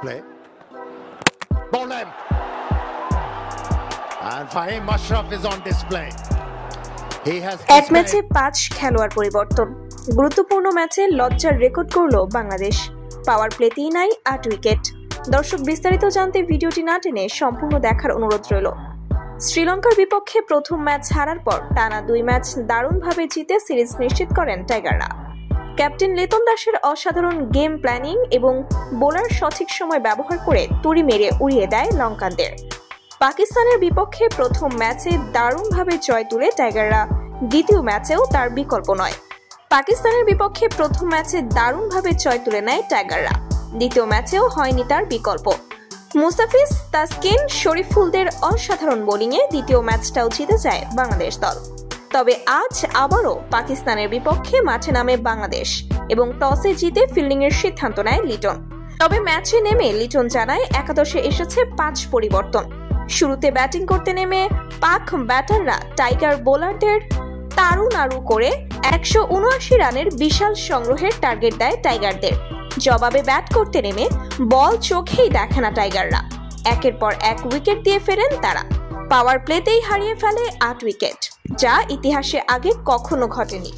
Play. Ball length. And Fahim Ashraf is on display. He has এক ম্যাচে 5 খেলোয়াড় পরিবর্তন। গুরুত্বপূর্ণ ম্যাচে লজ্জার রেকর্ড করল বাংলাদেশ। পাওয়ার প্লেতেই নাই 8 উইকেট। দর্শক বিস্তারিত জানতে ভিডিওটি না টেনে সম্পূর্ণ দেখার অনুরোধ রইল। শ্রীলঙ্কার বিপক্ষে প্রথম ম্যাচ হারার পর টানা 2 ম্যাচ দারুণভাবে জিতে সিরিজ নিশ্চিত করেন টাইগাররা। ক্যাপ্টেন লিটন দাসের অসাধারণ গেম প্ল্যানিং এবং বোলার সঠিক সময় ব্যবহার করে তুড়ি মেরে উড়িয়ে দেয় লঙ্কানদের। পাকিস্তানের বিপক্ষে প্রথম ম্যাচে দারুণভাবে জয় তুলে টাইগাররা দ্বিতীয় ম্যাচেও তার বিকল্প নয়। পাকিস্তানের বিপক্ষে প্রথম ম্যাচে দারুণভাবে জয় তুলে নেয় টাইগাররা, দ্বিতীয় ম্যাচেও হয়নি তার বিকল্প। মুস্তাফিজ, তাসকিন, শরীফুলদের অসাধারণ বোলিংয়ে দ্বিতীয় ম্যাচটাও জিতে যায় বাংলাদেশ দল। তবে আজ আবারও পাকিস্তানের বিপক্ষে মাঠে নামে বাংলাদেশ এবং টসে জিতে ফিল্ডিংয়ের সিদ্ধান্ত নেয় লিটন। তবে ম্যাচে নেমে লিটন জানায় একাদশে এসেছে 5 পরিবর্তন। শুরুতে ব্যাটিং করতে নেমে পাক ব্যাটাররা টাইগার বোলারদের তাড়ু করে 179 রানের বিশাল সংগ্রহের টার্গেট দেয় টাইগারদের। জবাবে ব্যাট করতে নেমে বল চোখেই দেখে না টাইগাররা, একের পর এক উইকেট দিয়ে ফেরেন তারা। পাওয়ার প্লেতেই হারিয়ে ফেলে 8 উইকেট, যা ইতিহাসে আগে কখনো ঘটেনি।